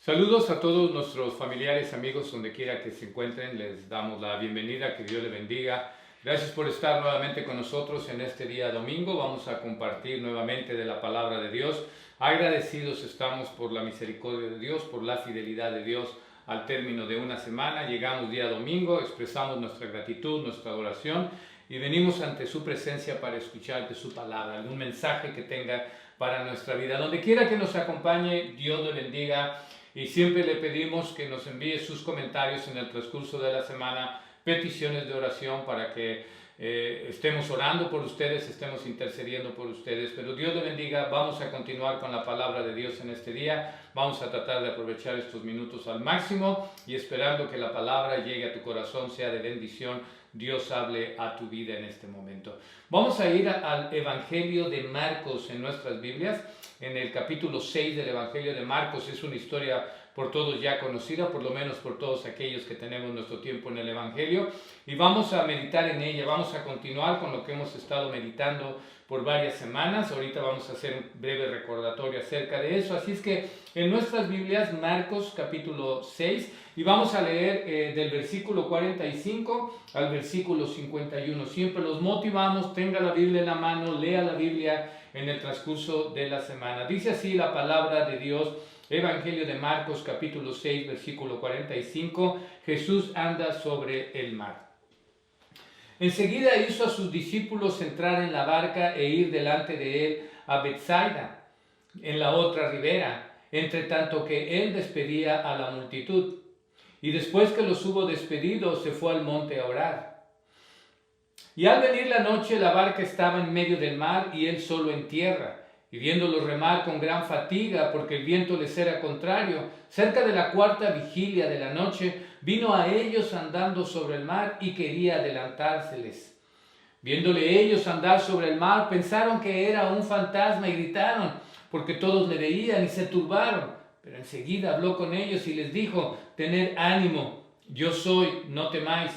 Saludos a todos nuestros familiares, amigos, donde quiera que se encuentren. Les damos la bienvenida, que Dios les bendiga. Gracias por estar nuevamente con nosotros en este día domingo. Vamos a compartir nuevamente de la palabra de Dios. Agradecidos estamos por la misericordia de Dios, por la fidelidad de Dios al término de una semana. Llegamos día domingo, expresamos nuestra gratitud, nuestra adoración y venimos ante su presencia para escuchar de su palabra, algún mensaje que tenga para nuestra vida. Donde quiera que nos acompañe, Dios le bendiga. Y siempre le pedimos que nos envíe sus comentarios en el transcurso de la semana, peticiones de oración para que estemos orando por ustedes, estemos intercediendo por ustedes. Pero Dios le bendiga. Vamos a continuar con la palabra de Dios en este día. Vamos a tratar de aprovechar estos minutos al máximo y esperando que la palabra llegue a tu corazón, sea de bendición. Dios hable a tu vida en este momento. Vamos a ir al Evangelio de Marcos en nuestras Biblias. En el capítulo 6 del Evangelio de Marcos es una historia por todos ya conocida, por lo menos por todos aquellos que tenemos nuestro tiempo en el Evangelio. Y vamos a meditar en ella, vamos a continuar con lo que hemos estado meditando por varias semanas. Ahorita vamos a hacer un breve recordatorio acerca de eso. Así es que en nuestras Biblias, Marcos capítulo 6, y vamos a leer del versículo 45 al versículo 51. Siempre los motivamos, tenga la Biblia en la mano, lea la Biblia en el transcurso de la semana. Dice así la palabra de Dios, Evangelio de Marcos capítulo 6, versículo 45. Jesús anda sobre el mar. Enseguida hizo a sus discípulos entrar en la barca e ir delante de él a Betsaida, en la otra ribera, entre tanto que él despedía a la multitud. Y después que los hubo despedido, se fue al monte a orar. Y al venir la noche, la barca estaba en medio del mar y él solo en tierra. Y viéndolos remar con gran fatiga, porque el viento les era contrario, cerca de la cuarta vigilia de la noche, vino a ellos andando sobre el mar y quería adelantárseles. Viéndole ellos andar sobre el mar, pensaron que era un fantasma y gritaron, porque todos le veían y se turbaron. Pero enseguida habló con ellos y les dijo: tened ánimo, yo soy, no temáis.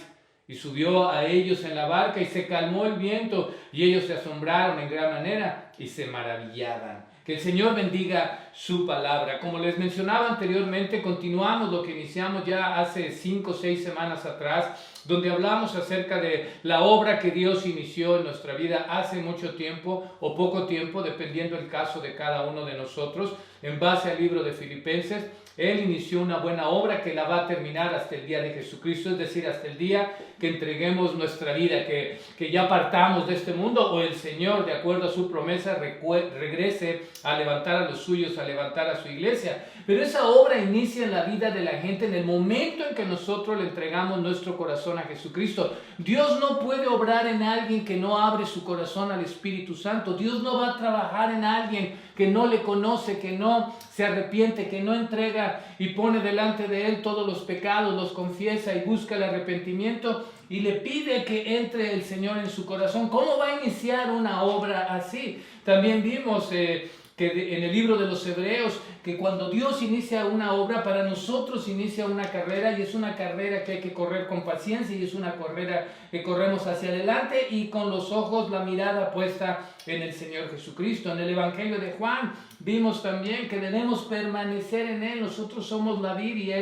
Y subió a ellos en la barca y se calmó el viento, y ellos se asombraron en gran manera y se maravillaban. Que el Señor bendiga su palabra. Como les mencionaba anteriormente, continuamos lo que iniciamos ya hace 5 o 6 semanas atrás, donde hablamos acerca de la obra que Dios inició en nuestra vida hace mucho tiempo o poco tiempo, dependiendo el caso de cada uno de nosotros, en base al libro de Filipenses. Él inició una buena obra que la va a terminar hasta el día de Jesucristo, es decir, hasta el día que entreguemos nuestra vida, que ya partamos de este mundo o el Señor, de acuerdo a su promesa, regrese a levantar a los suyos, a levantar a su iglesia. Pero esa obra inicia en la vida de la gente en el momento en que nosotros le entregamos nuestro corazón a Jesucristo. Dios no puede obrar en alguien que no abre su corazón al Espíritu Santo. Dios no va a trabajar en alguien que no le conoce, que no se arrepiente, que no entrega y pone delante de él todos los pecados, los confiesa y busca el arrepentimiento y le pide que entre el Señor en su corazón. ¿Cómo va a iniciar una obra así? También vimos que en el libro de los Hebreos, que cuando Dios inicia una obra, para nosotros inicia una carrera, y es una carrera que hay que correr con paciencia, y es una carrera que corremos hacia adelante y con los ojos, la mirada puesta en el Señor Jesucristo. En el Evangelio de Juan vimos también que debemos permanecer en Él. Nosotros somos la vid y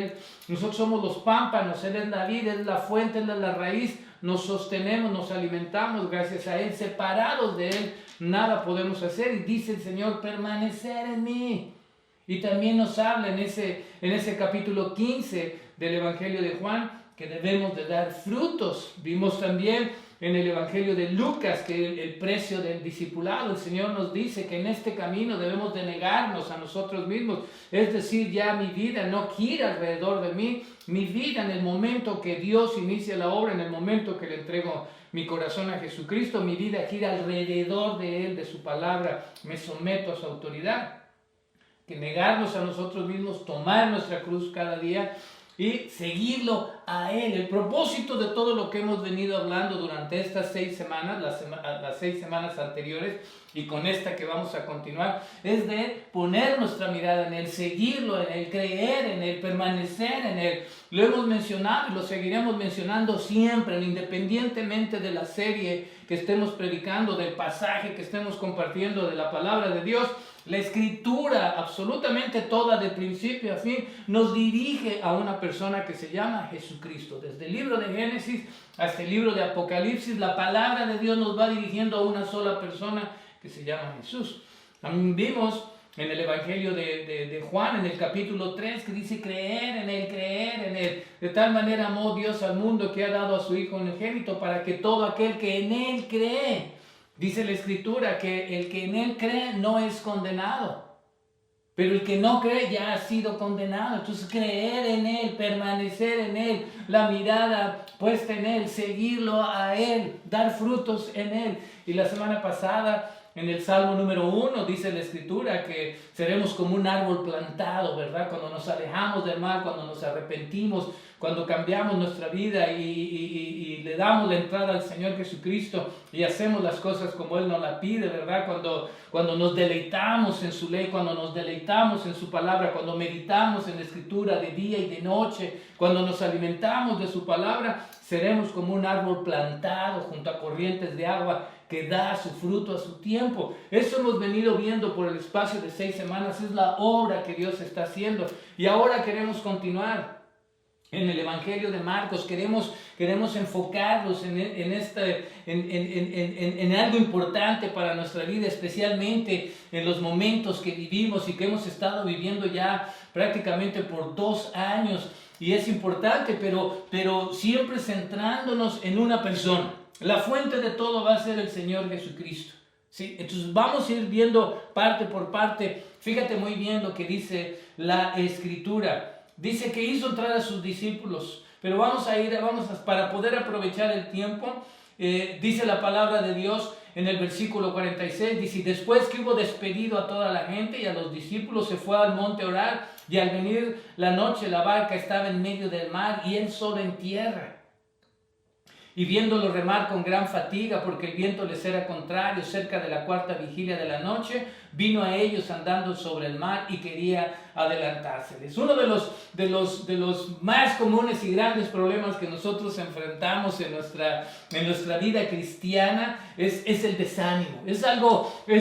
nosotros somos los pámpanos. Él es la vid, Él es la fuente, Él es la raíz. Nos sostenemos, nos alimentamos gracias a Él. Separados de Él, nada podemos hacer. Y dice el Señor: permanecer en mí. Y también nos habla en ese capítulo 15 del Evangelio de Juan que debemos de dar frutos. Vimos también en el Evangelio de Lucas que el precio del discipulado, el Señor nos dice que en este camino debemos de negarnos a nosotros mismos. Es decir, ya mi vida no gira alrededor de mí. Mi vida, en el momento que Dios inicia la obra, en el momento que le entrego mi corazón a Jesucristo, mi vida gira alrededor de Él, de su palabra. Me someto a su autoridad. Que negarnos a nosotros mismos, tomar nuestra cruz cada día y seguirlo a Él. El propósito de todo lo que hemos venido hablando durante estas 6 semanas, las 6 semanas anteriores y con esta que vamos a continuar, es de poner nuestra mirada en Él, seguirlo en Él, creer en Él, permanecer en Él. Lo hemos mencionado y lo seguiremos mencionando siempre, independientemente de la serie que estemos predicando, del pasaje que estemos compartiendo de la palabra de Dios. La Escritura, absolutamente toda, de principio a fin, nos dirige a una persona que se llama Jesucristo. Desde el libro de Génesis hasta el libro de Apocalipsis, la palabra de Dios nos va dirigiendo a una sola persona que se llama Jesús. También vimos en el Evangelio de Juan, en el capítulo 3, que dice creer en Él, creer en Él. De tal manera amó Dios al mundo que ha dado a su Hijo unigénito para que todo aquel que en Él cree, dice la Escritura, que el que en Él cree no es condenado. Pero el que no cree ya ha sido condenado. Entonces creer en Él, permanecer en Él, la mirada puesta en Él, seguirlo a Él, dar frutos en Él. Y la semana pasada, en el Salmo número 1, dice la Escritura que seremos como un árbol plantado, ¿verdad? Cuando nos alejamos del mal, cuando nos arrepentimos, cuando cambiamos nuestra vida y le damos la entrada al Señor Jesucristo y hacemos las cosas como Él nos la pide, ¿verdad? Cuando nos deleitamos en su ley, cuando nos deleitamos en su palabra, cuando meditamos en la Escritura de día y de noche, cuando nos alimentamos de su palabra, seremos como un árbol plantado junto a corrientes de agua que da su fruto a su tiempo. Eso hemos venido viendo por el espacio de 6 semanas, es la obra que Dios está haciendo. Y ahora queremos continuar en el Evangelio de Marcos, queremos enfocarnos en algo importante para nuestra vida, especialmente en los momentos que vivimos y que hemos estado viviendo ya prácticamente por 2 años. Y es importante, pero siempre centrándonos en una persona. La fuente de todo va a ser el Señor Jesucristo, ¿sí? Entonces vamos a ir viendo parte por parte. Fíjate muy bien lo que dice la Escritura. Dice que hizo entrar a sus discípulos, pero para poder aprovechar el tiempo, dice la palabra de Dios en el versículo 46, dice: después que hubo despedido a toda la gente y a los discípulos, se fue al monte a orar, y al venir la noche la barca estaba en medio del mar y él solo en tierra. Y viéndolo remar con gran fatiga, porque el viento les era contrario, cerca de la 4ª vigilia de la noche, vino a ellos andando sobre el mar y quería adelantárseles. Uno de los más comunes y grandes problemas que nosotros enfrentamos en nuestra vida cristiana es el desánimo. Es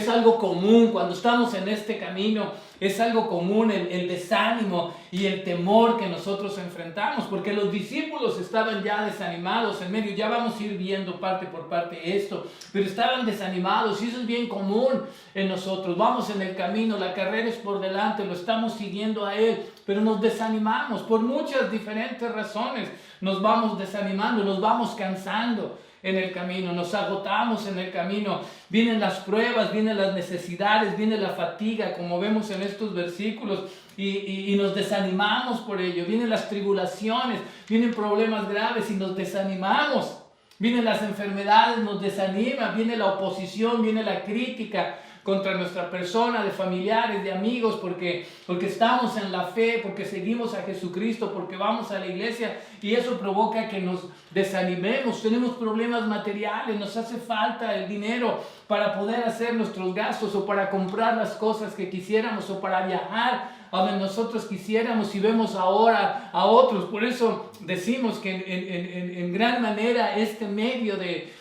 algo común cuando estamos en este camino. Es algo común el desánimo y el temor que nosotros enfrentamos, porque los discípulos estaban ya desanimados en medio. Ya vamos a ir viendo parte por parte esto, pero estaban desanimados y eso es bien común en nosotros. Vamos en el camino, la carrera es por delante, lo estamos siguiendo a Él, pero nos desanimamos por muchas diferentes razones. Nos vamos desanimando, nos vamos cansando en el camino, nos agotamos en el camino, vienen las pruebas, vienen las necesidades, viene la fatiga, como vemos en estos versículos, y nos desanimamos por ello. Vienen las tribulaciones, vienen problemas graves y nos desanimamos. Vienen las enfermedades, nos desanima, viene la oposición, viene la crítica contra nuestra persona, de familiares, de amigos, porque estamos en la fe, porque seguimos a Jesucristo, porque vamos a la iglesia, y eso provoca que nos desanimemos. Tenemos problemas materiales, nos hace falta el dinero para poder hacer nuestros gastos, o para comprar las cosas que quisiéramos, o para viajar a donde nosotros quisiéramos, y vemos ahora a otros. Por eso decimos que en gran manera este medio de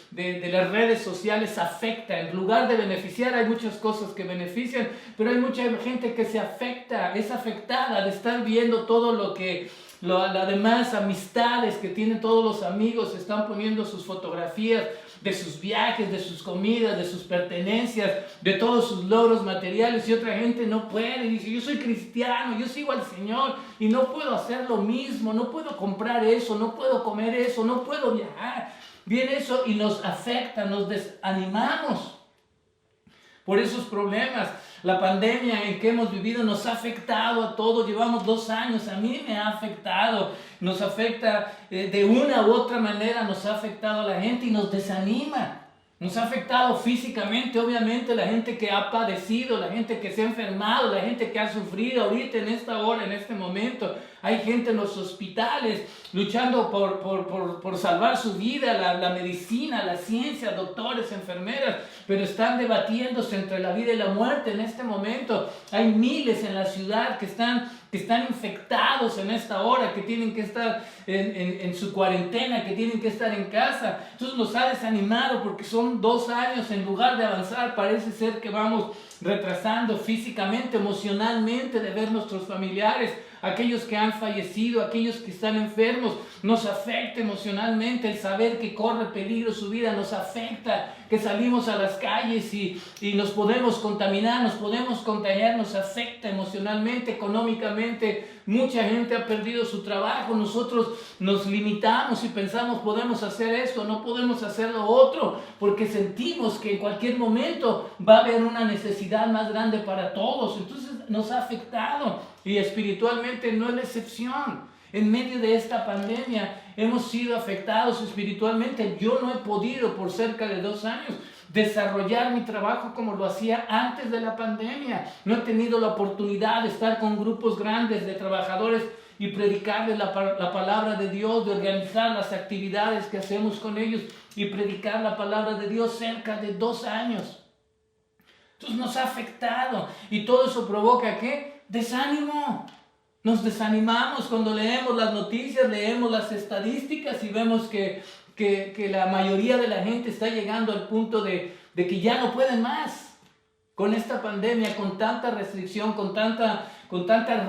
las redes sociales afecta. En lugar de beneficiar, hay muchas cosas que benefician, pero hay mucha gente que es afectada de estar viendo todo las demás amistades que tienen todos los amigos. Están poniendo sus fotografías de sus viajes, de sus comidas, de sus pertenencias, de todos sus logros materiales, y otra gente no puede. Dice: yo soy cristiano, yo sigo al Señor y no puedo hacer lo mismo, no puedo comprar eso, no puedo comer eso, no puedo viajar. Viene eso y nos afecta, nos desanimamos por esos problemas. La pandemia en que hemos vivido nos ha afectado a todos. Llevamos 2 años, a mí me ha afectado. Nos afecta de una u otra manera, nos ha afectado a la gente y nos desanima. Nos ha afectado físicamente, obviamente, la gente que ha padecido, la gente que se ha enfermado, la gente que ha sufrido ahorita, en esta hora, en este momento. Hay gente en los hospitales luchando por salvar su vida, la medicina, la ciencia, doctores, enfermeras, pero están debatiéndose entre la vida y la muerte en este momento. Hay miles en la ciudad que están infectados en esta hora, que tienen que estar en su cuarentena, que tienen que estar en casa. Entonces nos ha desanimado porque son 2 años, en lugar de avanzar, parece ser que vamos retrasando físicamente, emocionalmente de ver nuestros familiares, aquellos que han fallecido, aquellos que están enfermos. Nos afecta emocionalmente el saber que corre peligro su vida, nos afecta que salimos a las calles y nos podemos contaminar, nos podemos contagiar, nos afecta emocionalmente, económicamente. Mucha gente ha perdido su trabajo, nosotros nos limitamos y pensamos podemos hacer esto, no podemos hacer lo otro, porque sentimos que en cualquier momento va a haber una necesidad más grande para todos. Entonces nos ha afectado y espiritualmente no es la excepción. En medio de esta pandemia hemos sido afectados espiritualmente. Yo no he podido por cerca de 2 años desarrollar mi trabajo como lo hacía antes de la pandemia. No he tenido la oportunidad de estar con grupos grandes de trabajadores y predicarles la palabra de Dios, de organizar las actividades que hacemos con ellos y predicar la palabra de Dios cerca de 2 años. Entonces nos ha afectado y todo eso provoca ¿qué? Desánimo. Nos desanimamos cuando leemos las noticias, leemos las estadísticas y vemos que la mayoría de la gente está llegando al punto de que ya no pueden más con esta pandemia, con tanta restricción, con tanta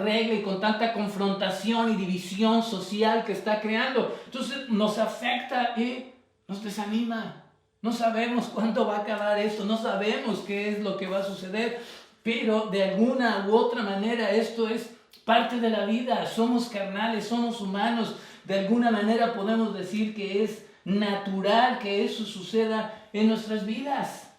regla y con tanta confrontación y división social que está creando. Entonces nos afecta y nos desanima. No sabemos cuándo va a acabar esto, no sabemos qué es lo que va a suceder, pero de alguna u otra manera esto es parte de la vida. Somos carnales, somos humanos. De alguna manera podemos decir que es natural que eso suceda en nuestras vidas.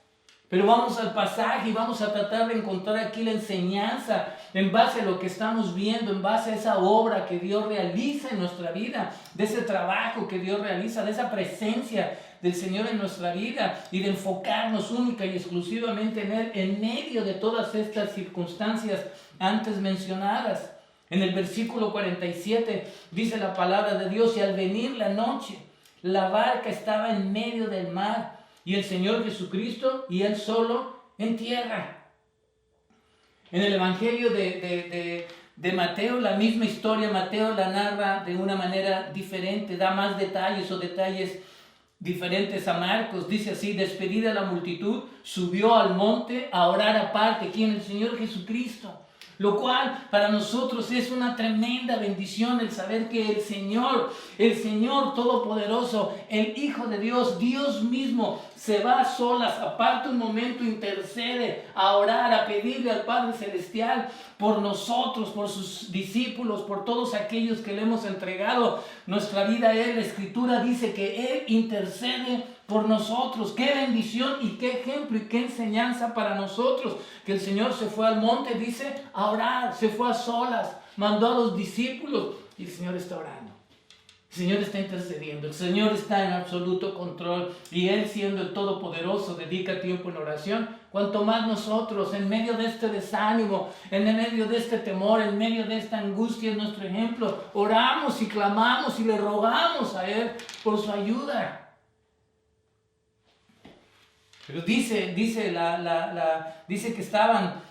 Pero vamos al pasaje y vamos a tratar de encontrar aquí la enseñanza en base a lo que estamos viendo, en base a esa obra que Dios realiza en nuestra vida, de ese trabajo que Dios realiza, de esa presencia del Señor en nuestra vida y de enfocarnos única y exclusivamente en Él en medio de todas estas circunstancias antes mencionadas. En el versículo 47 dice la palabra de Dios: y al venir la noche, la barca estaba en medio del mar, y el Señor Jesucristo y Él solo en tierra. En el Evangelio de Mateo, la misma historia, Mateo la narra de una manera diferente, da más detalles o detalles diferentes a Marcos. Dice así: despedida la multitud, subió al monte a orar aparte. ¿Quién? El Señor Jesucristo. Lo cual para nosotros es una tremenda bendición el saber que el Señor Todopoderoso, el Hijo de Dios, Dios mismo, se va a solas, aparta un momento, intercede a orar, a pedirle al Padre Celestial por nosotros, por sus discípulos, por todos aquellos que le hemos entregado nuestra vida a Él. La Escritura dice que Él intercede por nosotros. Qué bendición y qué ejemplo y qué enseñanza para nosotros, que el Señor se fue al monte, dice, a orar, se fue a solas, mandó a los discípulos y el Señor está orando. El Señor está intercediendo, el Señor está en absoluto control y Él, siendo el Todopoderoso, dedica tiempo en oración. Cuanto más nosotros, en medio de este desánimo, en medio de este temor, en medio de esta angustia, es nuestro ejemplo, oramos y clamamos y le rogamos a Él por su ayuda. Pero dice que estaban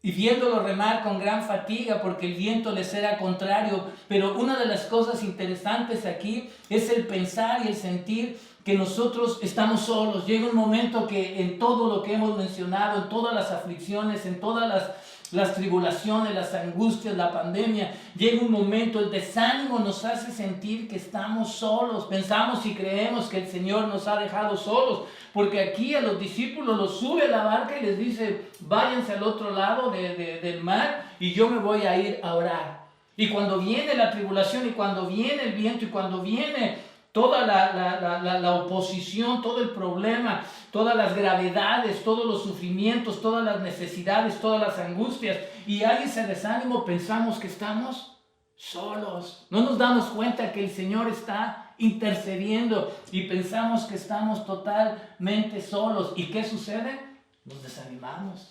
y viéndolo remar con gran fatiga porque el viento les era contrario. Pero una de las cosas interesantes aquí es el pensar y el sentir que nosotros estamos solos. Llega un momento que en todo lo que hemos mencionado, en todas las aflicciones, en todas las tribulaciones, las angustias, la pandemia, llega un momento, el desánimo nos hace sentir que estamos solos. Pensamos y creemos que el Señor nos ha dejado solos, porque aquí a los discípulos los sube a la barca y les dice: váyanse al otro lado del mar y yo me voy a ir a orar. Y cuando viene la tribulación y cuando viene el viento y cuando viene toda la oposición, todo el problema, todas las gravedades, todos los sufrimientos, todas las necesidades, todas las angustias, y hay ese desánimo, pensamos que estamos solos. No nos damos cuenta que el Señor está intercediendo y pensamos que estamos totalmente solos. ¿Y qué sucede? Nos desanimamos.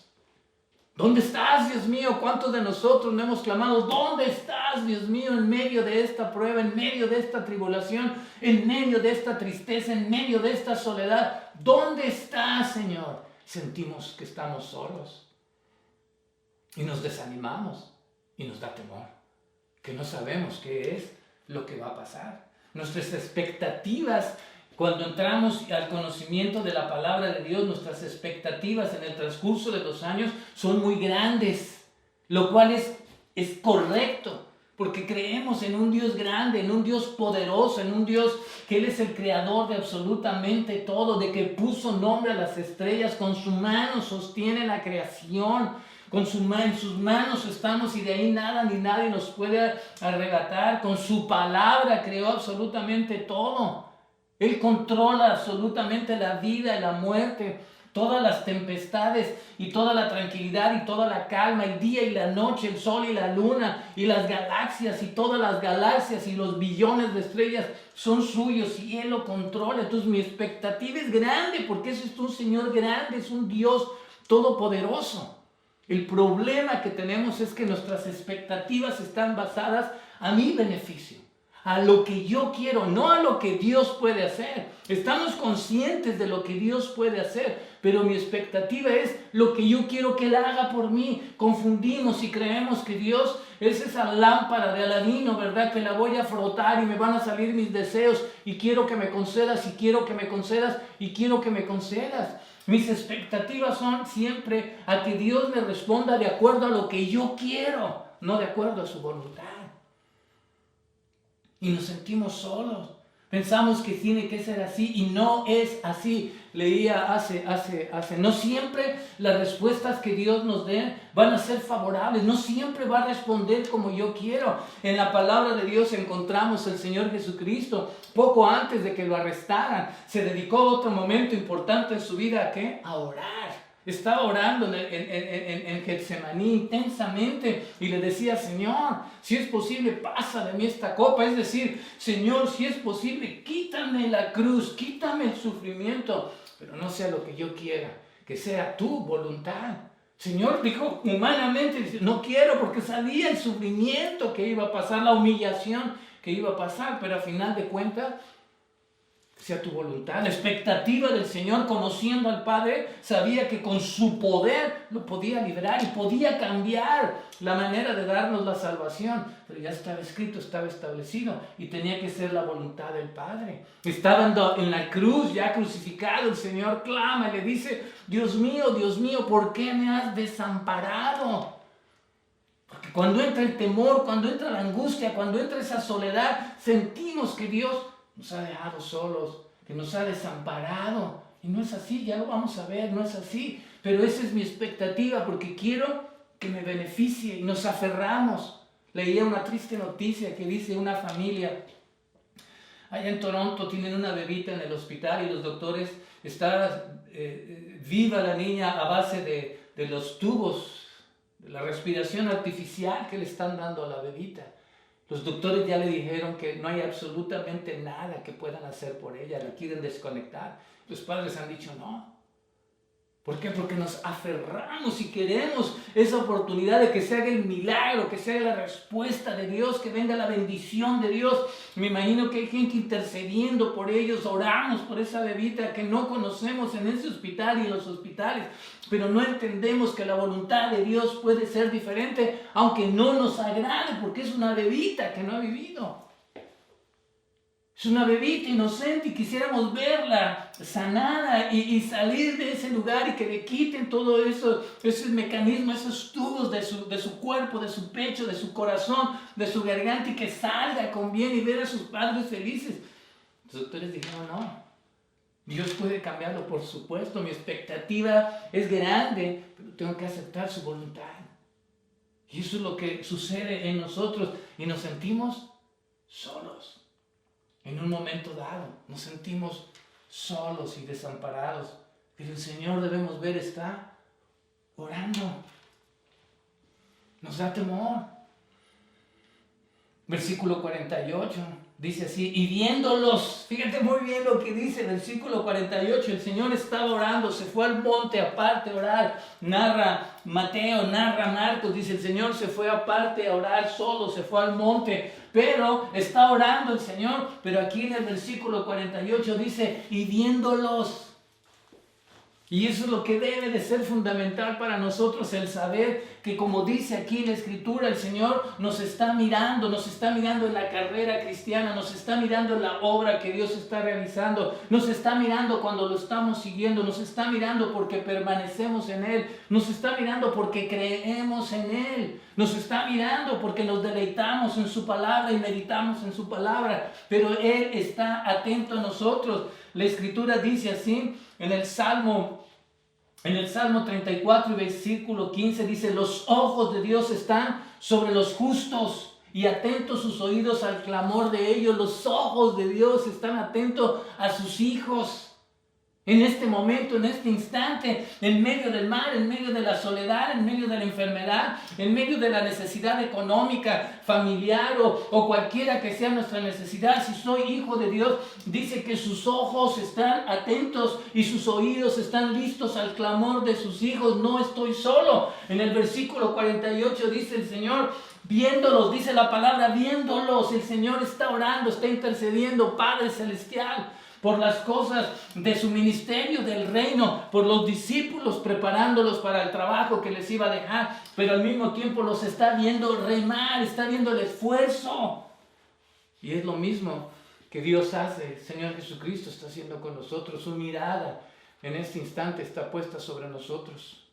¿Dónde estás, Dios mío? ¿Cuántos de nosotros no hemos clamado? ¿Dónde estás, Dios mío, en medio de esta prueba, en medio de esta tribulación, en medio de esta tristeza, en medio de esta soledad? ¿Dónde estás, Señor? Sentimos que estamos solos y nos desanimamos y nos da temor, que no sabemos qué es lo que va a pasar. Nuestras expectativas Cuando entramos al conocimiento de la palabra de Dios, nuestras expectativas en el transcurso de los años son muy grandes, lo cual es correcto, porque creemos en un Dios grande, en un Dios poderoso, en un Dios que Él es el creador de absolutamente todo, de que puso nombre a las estrellas, con su mano sostiene la creación, en sus manos estamos y de ahí nada ni nadie nos puede arrebatar, con su palabra creó absolutamente todo. Él controla absolutamente la vida y la muerte, todas las tempestades y toda la tranquilidad y toda la calma, el día y la noche, el sol y la luna y las galaxias y todas las galaxias y los billones de estrellas son suyos y Él lo controla. Entonces mi expectativa es grande porque ese es un Señor grande, es un Dios todopoderoso. El problema que tenemos es que nuestras expectativas están basadas a mi beneficio, a lo que yo quiero, no a lo que Dios puede hacer. Estamos conscientes de lo que Dios puede hacer, pero mi expectativa es lo que yo quiero que Él haga por mí. Confundimos y creemos que Dios es esa lámpara de Aladino, ¿verdad? Que la voy a frotar y me van a salir mis deseos y quiero que me concedas y quiero que me concedas y quiero que me concedas. Mis expectativas son siempre a que Dios me responda de acuerdo a lo que yo quiero, no de acuerdo a su voluntad. Y nos sentimos solos. Pensamos que tiene que ser así y no es así. Leía no siempre las respuestas que Dios nos dé van a ser favorables. No siempre va a responder como yo quiero. En la palabra de Dios encontramos el Señor Jesucristo. Poco antes de que lo arrestaran, se dedicó a otro momento importante en su vida. ¿A qué? A orar. Estaba orando en Getsemaní intensamente y le decía: Señor, si es posible, pasa de mí esta copa. Es decir, Señor, si es posible, quítame la cruz, quítame el sufrimiento, pero no sea lo que yo quiera, que sea tu voluntad. Señor, dijo humanamente, no quiero, porque sabía el sufrimiento que iba a pasar, la humillación que iba a pasar, pero al final de cuentas, sea tu voluntad. La expectativa del Señor, conociendo al Padre, sabía que con su poder lo podía liberar y podía cambiar la manera de darnos la salvación. Pero ya estaba escrito, estaba establecido y tenía que ser la voluntad del Padre. Estaba en la cruz, ya crucificado, el Señor clama y le dice: Dios mío, ¿por qué me has desamparado? Porque cuando entra el temor, cuando entra la angustia, cuando entra esa soledad, sentimos que Dios nos ha dejado solos, que nos ha desamparado. Y no es así, ya lo vamos a ver, no es así. Pero esa es mi expectativa, porque quiero que me beneficie y nos aferramos. Leía una triste noticia que dice una familia allá en Toronto, tienen una bebita en el hospital y los doctores, está viva la niña a base de los tubos, de la respiración artificial que le están dando a la bebita. Los doctores ya le dijeron que no hay absolutamente nada que puedan hacer por ella, la quieren desconectar. Los padres han dicho no. ¿Por qué? Porque nos aferramos y queremos esa oportunidad de que se haga el milagro, que se haga la respuesta de Dios, que venga la bendición de Dios. Me imagino que hay gente intercediendo por ellos, oramos por esa bebita que no conocemos en ese hospital y en los hospitales, pero no entendemos que la voluntad de Dios puede ser diferente, aunque no nos agrade, porque es una bebita que no ha vivido. Es una bebita inocente y quisiéramos verla sanada y salir de ese lugar y que le quiten todo eso, ese mecanismo, esos tubos de su cuerpo, de su pecho, de su corazón, de su garganta, y que salga con bien y ver a sus padres felices. Los doctores dijeron no. Dios puede cambiarlo, por supuesto. Mi expectativa es grande, pero tengo que aceptar su voluntad. Y eso es lo que sucede en nosotros y nos sentimos solos. En un momento dado nos sentimos solos y desamparados, pero el Señor, debemos ver, está orando. Nos da temor. Versículo 48 dice así: y viéndolos, fíjate muy bien lo que dice, versículo 48, el Señor estaba orando, se fue al monte aparte a orar. Narra Mateo, narra Marcos, dice: el Señor se fue aparte a orar solo, se fue al monte, pero está orando el Señor. Pero aquí en el versículo 48 dice: y viéndolos. Y eso es lo que debe de ser fundamental para nosotros, el saber que, como dice aquí la Escritura, el Señor nos está mirando en la carrera cristiana, nos está mirando en la obra que Dios está realizando, nos está mirando cuando lo estamos siguiendo, nos está mirando porque permanecemos en Él, nos está mirando porque creemos en Él, nos está mirando porque nos deleitamos en su palabra y meditamos en su palabra, pero Él está atento a nosotros. La Escritura dice así en el Salmo 34 y versículo 15, dice: los ojos de Dios están sobre los justos y atentos sus oídos al clamor de ellos. Los ojos de Dios están atentos a sus hijos. En este momento, en este instante, en medio del mal, en medio de la soledad, en medio de la enfermedad, en medio de la necesidad económica, familiar o cualquiera que sea nuestra necesidad, si soy hijo de Dios, dice que sus ojos están atentos y sus oídos están listos al clamor de sus hijos. No estoy solo. En el versículo 48 dice el Señor: viéndolos, dice la palabra, viéndolos, el Señor está orando, está intercediendo, Padre Celestial, por las cosas de su ministerio, del reino, por los discípulos, preparándolos para el trabajo que les iba a dejar, pero al mismo tiempo los está viendo remar, está viendo el esfuerzo. Y es lo mismo que Dios hace, el Señor Jesucristo está haciendo con nosotros. Su mirada en este instante está puesta sobre nosotros.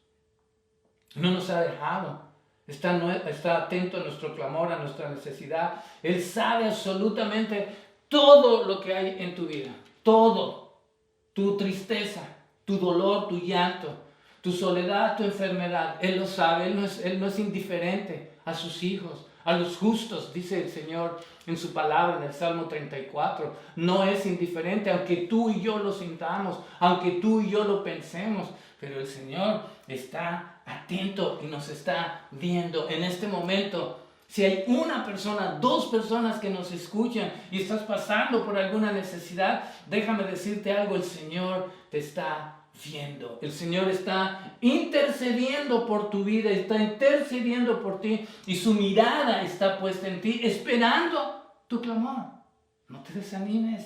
No nos ha dejado. Está atento a nuestro clamor, a nuestra necesidad. Él sabe absolutamente todo lo que hay en tu vida. Todo, tu tristeza, tu dolor, tu llanto, tu soledad, tu enfermedad, Él lo sabe. Él no es indiferente a sus hijos, a los justos, dice el Señor en su palabra en el Salmo 34. No es indiferente, aunque tú y yo lo sintamos, aunque tú y yo lo pensemos, pero el Señor está atento y nos está viendo en este momento. Si hay una persona, dos personas que nos escuchan y estás pasando por alguna necesidad, déjame decirte algo: el Señor te está viendo. El Señor está intercediendo por tu vida, está intercediendo por ti y su mirada está puesta en ti, esperando tu clamor. No te desanimes.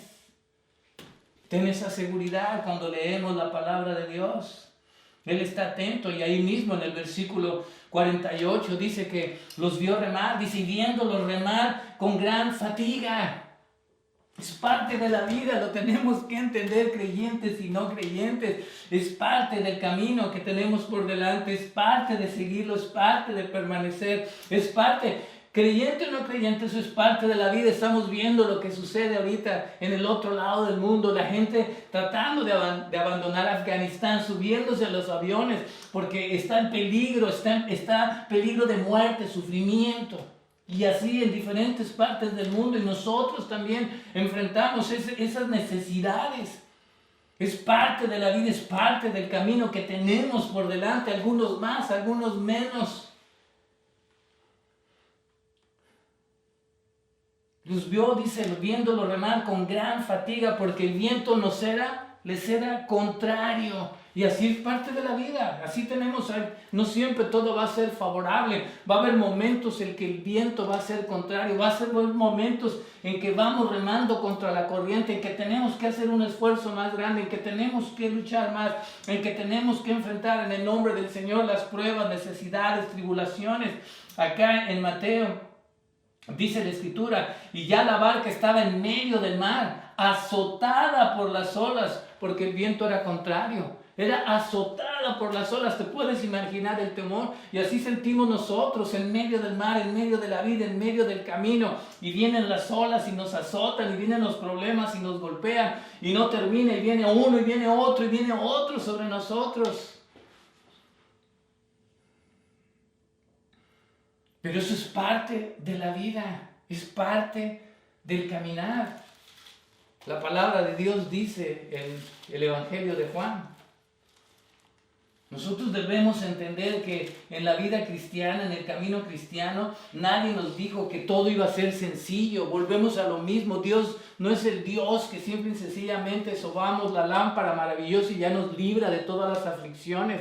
Ten esa seguridad cuando leemos la palabra de Dios. Él está atento, y ahí mismo en el versículo 48 dice que los vio remar, dice, viéndolos remar con gran fatiga. Es parte de la vida, lo tenemos que entender, creyentes y no creyentes. Es parte del camino que tenemos por delante, es parte de seguirlo, es parte de permanecer, es parte... Creyente o no creyente, eso es parte de la vida. Estamos viendo lo que sucede ahorita en el otro lado del mundo. La gente tratando de abandonar Afganistán, subiéndose a los aviones, porque está en peligro, está peligro de muerte, sufrimiento. Y así en diferentes partes del mundo. Y nosotros también enfrentamos esas necesidades. Es parte de la vida, es parte del camino que tenemos por delante. Algunos más, algunos menos. Los vio, dice, viéndolo remar con gran fatiga, porque el viento les era contrario. Y así es parte de la vida. Así tenemos, no siempre todo va a ser favorable. Va a haber momentos en que el viento va a ser contrario. Va a ser momentos en que vamos remando contra la corriente, en que tenemos que hacer un esfuerzo más grande, en que tenemos que luchar más, en que tenemos que enfrentar en el nombre del Señor las pruebas, necesidades, tribulaciones. Acá en Mateo dice la Escritura, y ya la barca estaba en medio del mar, azotada por las olas, porque el viento era contrario. Era azotada por las olas. Te puedes imaginar el temor. Y así sentimos nosotros en medio del mar, en medio de la vida, en medio del camino. Y vienen las olas y nos azotan, y vienen los problemas y nos golpean. Y no termina, y viene uno, y viene otro sobre nosotros. Pero eso es parte de la vida, es parte del caminar. La palabra de Dios dice en el Evangelio de Juan. Nosotros debemos entender que en la vida cristiana, en el camino cristiano, nadie nos dijo que todo iba a ser sencillo. Volvemos a lo mismo. Dios no es el Dios que simple y sencillamente sobamos la lámpara maravillosa y ya nos libra de todas las aflicciones.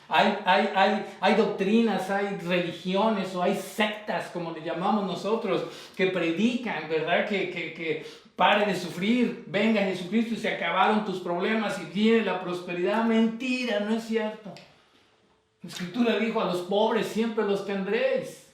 Hay doctrinas, hay religiones o hay sectas, como le llamamos nosotros, que predican, ¿verdad? Que pare de sufrir, venga Jesucristo y se acabaron tus problemas y viene la prosperidad. Mentira, no es cierto. La Escritura dijo, a los pobres siempre los tendréis.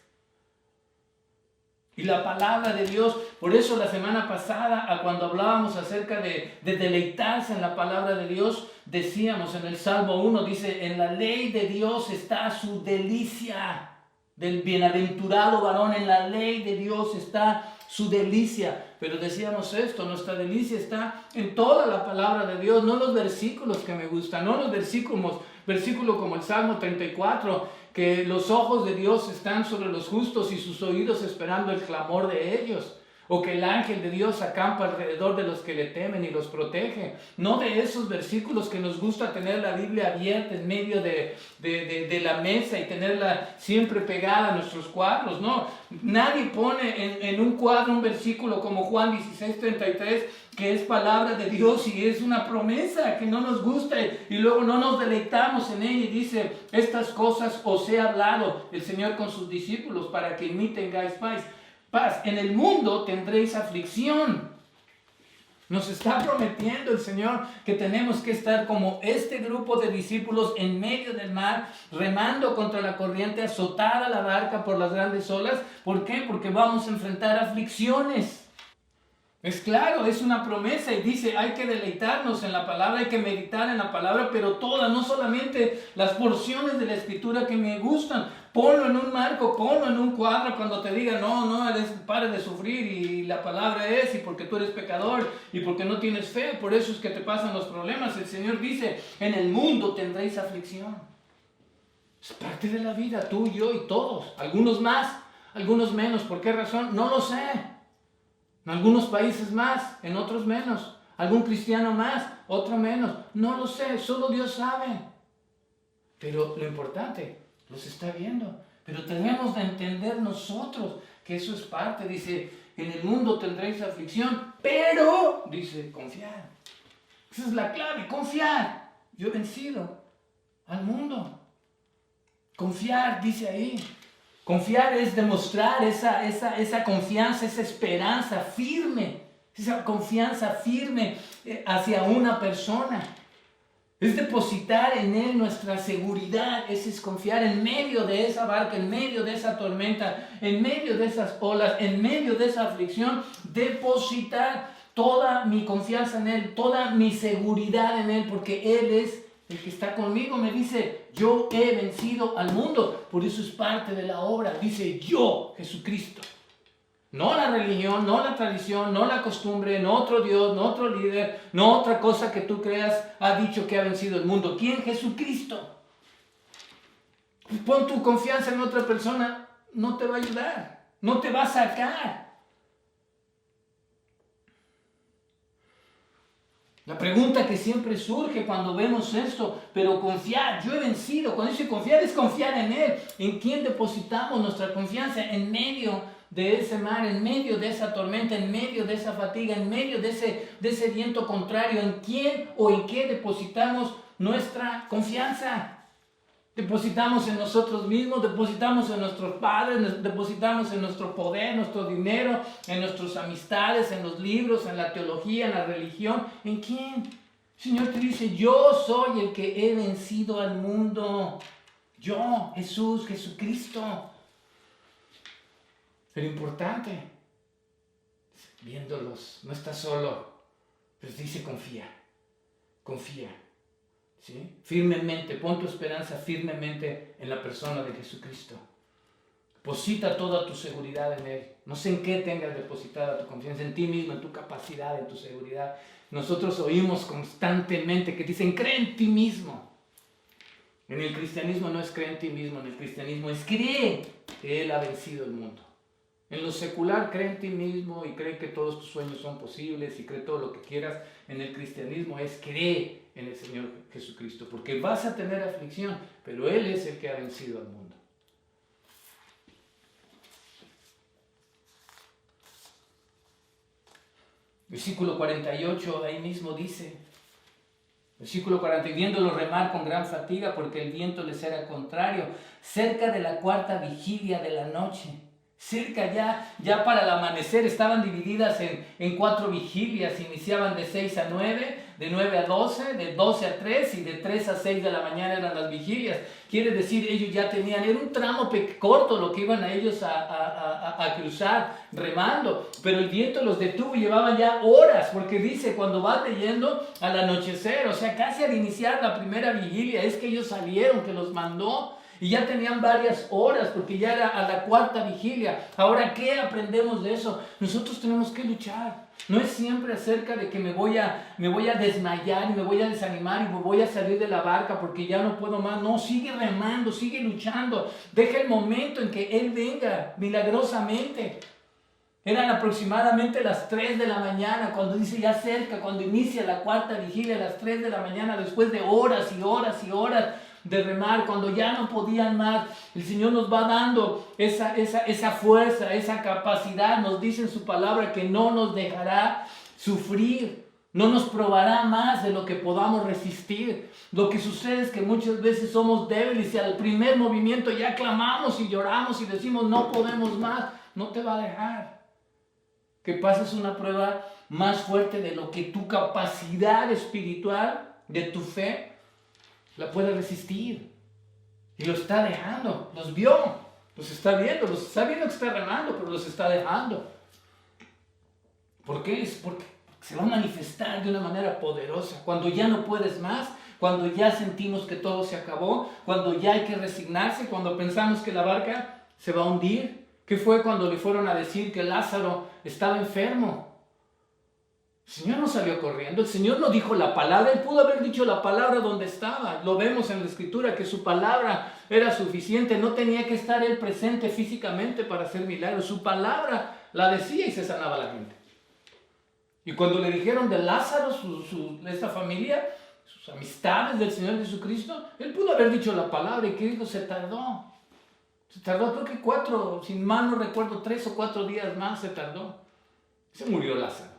Y la palabra de Dios, por eso la semana pasada, cuando hablábamos acerca de deleitarse en la palabra de Dios, decíamos en el Salmo 1, dice, en la ley de Dios está su delicia. Del bienaventurado varón, en la ley de Dios está su delicia. Pero decíamos esto, nuestra delicia está en toda la palabra de Dios, no los versículos que me gustan, no los versículos como el Salmo 34, que los ojos de Dios están sobre los justos y sus oídos esperando el clamor de ellos. O que el ángel de Dios acampa alrededor de los que le temen y los protege. No de esos versículos que nos gusta tener la Biblia abierta en medio de la mesa y tenerla siempre pegada a nuestros cuadros. No, nadie pone en un cuadro un versículo como Juan 16:33, que es palabra de Dios y es una promesa que no nos gusta y luego no nos deleitamos en ella. Y dice, estas cosas os he hablado el Señor con sus discípulos para que en mí tengáis paz. En el mundo tendréis aflicción. Nos está prometiendo el Señor que tenemos que estar como este grupo de discípulos en medio del mar, remando contra la corriente, azotada la barca por las grandes olas. ¿Por qué? Porque vamos a enfrentar aflicciones. Es claro, es una promesa y dice, hay que deleitarnos en la palabra, hay que meditar en la palabra, pero todas, no solamente las porciones de la Escritura que me gustan. Ponlo en un marco, ponlo en un cuadro cuando te diga, no, pare de sufrir y la palabra es, y porque tú eres pecador y porque no tienes fe, por eso es que te pasan los problemas. El Señor dice, en el mundo tendréis aflicción. Es parte de la vida, tú, yo y todos, algunos más, algunos menos. ¿Por qué razón? No lo sé. En algunos países más, en otros menos. Algún cristiano más, otro menos. No lo sé, solo Dios sabe. Pero lo importante, los está viendo. Pero tenemos de entender nosotros que eso es parte. Dice, en el mundo tendréis aflicción, pero, dice, confiar. Esa es la clave, confiar. Yo he vencido al mundo. Confiar, dice ahí. Confiar es demostrar esa confianza, esa esperanza firme, esa confianza firme hacia una persona. Es depositar en Él nuestra seguridad, ese es confiar en medio de esa barca, en medio de esa tormenta, en medio de esas olas, en medio de esa aflicción, depositar toda mi confianza en Él, toda mi seguridad en Él, porque Él es el que está conmigo. Me dice, yo he vencido al mundo. Por eso es parte de la obra. Dice, yo, Jesucristo. No la religión, no la tradición, no la costumbre, no otro Dios, no otro líder, no otra cosa que tú creas ha dicho que ha vencido el mundo. ¿Quién? Jesucristo. Pon tu confianza en otra persona, no te va a ayudar, no te va a sacar. La pregunta que siempre surge cuando vemos esto, pero confiar, yo he vencido. Cuando dice confiar, es confiar en Él. ¿En quién depositamos nuestra confianza? En medio de ese mar, en medio de esa tormenta, en medio de esa fatiga, en medio de ese viento contrario. ¿En quién o en qué depositamos nuestra confianza? Depositamos en nosotros mismos, depositamos en nuestros padres, depositamos en nuestro poder, nuestro dinero, en nuestras amistades, en los libros, en la teología, en la religión. ¿En quién? El Señor te dice, yo soy el que he vencido al mundo. Yo, Jesús, Jesucristo. Pero importante, viéndolos, no estás solo, pero dice confía, confía. ¿Sí? Firmemente, pon tu esperanza firmemente en la persona de Jesucristo. Deposita toda tu seguridad en Él. No sé en qué tengas depositada tu confianza, en ti mismo, en tu capacidad, en tu seguridad. Nosotros oímos constantemente que dicen, cree en ti mismo. En el cristianismo no es cree en ti mismo, en el cristianismo es cree que Él ha vencido el mundo. En lo secular, cree en ti mismo y cree que todos tus sueños son posibles y cree todo lo que quieras. En el cristianismo es cree en el Señor Jesucristo, porque vas a tener aflicción, pero Él es el que ha vencido al mundo. Versículo 48, ahí mismo dice, versículo 40, viéndolo remar con gran fatiga porque el viento les era contrario, cerca de la cuarta vigilia de la noche, Cerca ya para el amanecer estaban divididas en 4 vigilias, iniciaban de 6 a 9, de 9 a 12, de 12 a 3 y de 3 a 6 de la mañana eran las vigilias. Quiere decir, ellos ya tenían, era un tramo corto lo que iban a ellos a cruzar remando, pero el viento los detuvo y llevaban ya horas, porque dice cuando va leyendo al anochecer, o sea, casi al iniciar la primera vigilia, es que ellos salieron, que los mandó. Y ya tenían varias horas porque ya era a la 4ª vigilia. Ahora, ¿qué aprendemos de eso? Nosotros tenemos que luchar. No es siempre acerca de que me voy a desmayar y me voy a desanimar y me voy a salir de la barca porque ya no puedo más. No, sigue remando, sigue luchando. Deja el momento en que Él venga milagrosamente. Eran aproximadamente las 3 de la mañana, cuando dice ya cerca, cuando inicia la 4ª vigilia, a las 3 de la mañana, después de horas y horas y horas de remar, cuando ya no podían más, el Señor nos va dando esa fuerza, esa capacidad. Nos dice en su palabra que no nos dejará sufrir, no nos probará más de lo que podamos resistir. Lo que sucede es que muchas veces somos débiles y al primer movimiento ya clamamos y lloramos y decimos no podemos más. No te va a dejar que pases una prueba más fuerte de lo que tu capacidad espiritual, de tu fe, la puede resistir. Y lo está dejando. Los vio, los está viendo que está remando, pero los está dejando. ¿Por qué? Es porque se va a manifestar de una manera poderosa. Cuando ya no puedes más, cuando ya sentimos que todo se acabó, cuando ya hay que resignarse, cuando pensamos que la barca se va a hundir. ¿Qué fue cuando le fueron a decir que Lázaro estaba enfermo? El Señor no salió corriendo, el Señor no dijo la palabra. Él pudo haber dicho la palabra donde estaba. Lo vemos en la Escritura, que su palabra era suficiente. No tenía que estar Él presente físicamente para hacer milagros. Su palabra la decía y se sanaba la gente. Y cuando le dijeron de Lázaro, esta familia, sus amistades del Señor Jesucristo, Él pudo haber dicho la palabra. ¿Y qué dijo? Se tardó. Se tardó, creo que 4, sin mal no recuerdo, 3 o 4 días más se tardó. Se murió Lázaro.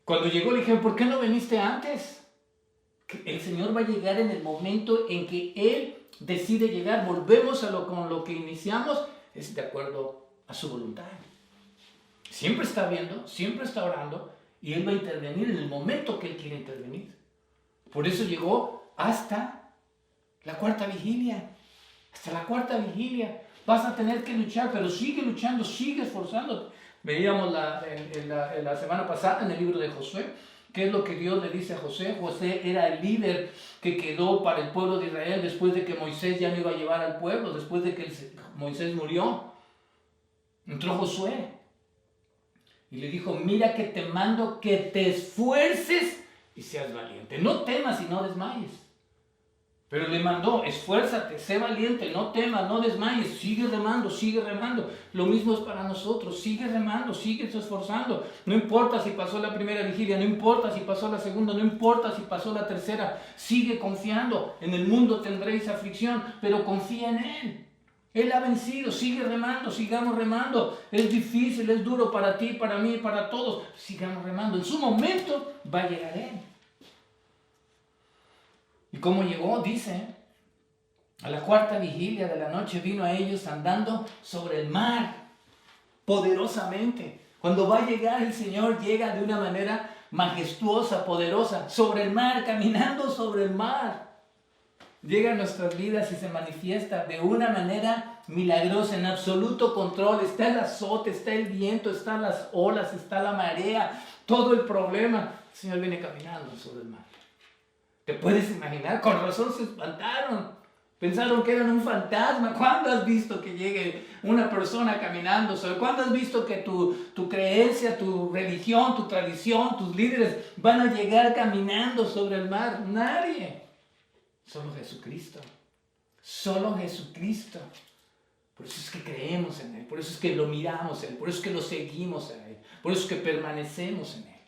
Cuando llegó le dijeron, ¿por qué no viniste antes? Que el Señor va a llegar en el momento en que Él decide llegar. Volvemos con lo que iniciamos, es de acuerdo a su voluntad. Siempre está viendo, siempre está orando, y Él va a intervenir en el momento que Él quiere intervenir. Por eso llegó hasta la 4ª vigilia. Hasta la 4ª vigilia. Vas a tener que luchar, pero sigue luchando, sigue esforzándote. Veíamos la semana pasada en el libro de Josué, qué es lo que Dios le dice a José. José era el líder que quedó para el pueblo de Israel después de que Moisés ya no iba a llevar al pueblo, después de que Moisés murió. Entró Josué y le dijo, mira que te mando que te esfuerces y seas valiente. No temas y no desmayes. Pero le mandó, esfuérzate, sé valiente, no temas, no desmayes, sigue remando, sigue remando. Lo mismo es para nosotros, sigue remando, sigue esforzando. No importa si pasó la primera vigilia, no importa si pasó la segunda, no importa si pasó la tercera. Sigue confiando, en el mundo tendréis aflicción, pero confía en Él. Él ha vencido, sigue remando, sigamos remando. Es difícil, es duro para ti, para mí, para todos. Sigamos remando, en su momento va a llegar Él. ¿Y cómo llegó? Dice, a la 4ª vigilia de la noche vino a ellos andando sobre el mar, poderosamente. Cuando va a llegar el Señor, llega de una manera majestuosa, poderosa, sobre el mar, caminando sobre el mar. Llega a nuestras vidas y se manifiesta de una manera milagrosa, en absoluto control. Está el azote, está el viento, están las olas, está la marea, todo el problema. El Señor viene caminando sobre el mar. ¿Te puedes imaginar? Con razón se espantaron. Pensaron que eran un fantasma. ¿Cuándo has visto que llegue una persona caminando sobre? ¿Cuándo has visto que tu creencia, tu religión, tu tradición, tus líderes van a llegar caminando sobre el mar? Nadie. Solo Jesucristo. Solo Jesucristo. Por eso es que creemos en Él. Por eso es que lo miramos en Él. Por eso es que lo seguimos en Él. Por eso es que permanecemos en Él.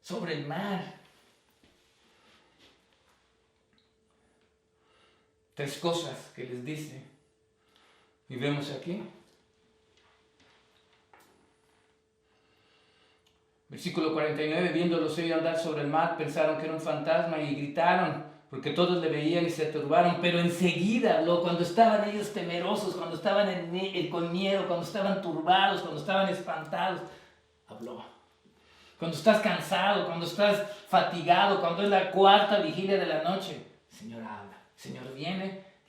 Sobre el mar. 3 cosas que les dice. Y vemos aquí. Versículo 49. Viéndolos ellos andar sobre el mar, pensaron que era un fantasma y gritaron. porque todos le veían y se turbaron, pero enseguida habló, cuando estaban ellos temerosos, cuando estaban con miedo, cuando estaban turbados, cuando estaban espantados, habló. Cuando estás cansado, cuando estás fatigado, cuando es la cuarta vigilia de la noche, el Señor habla, el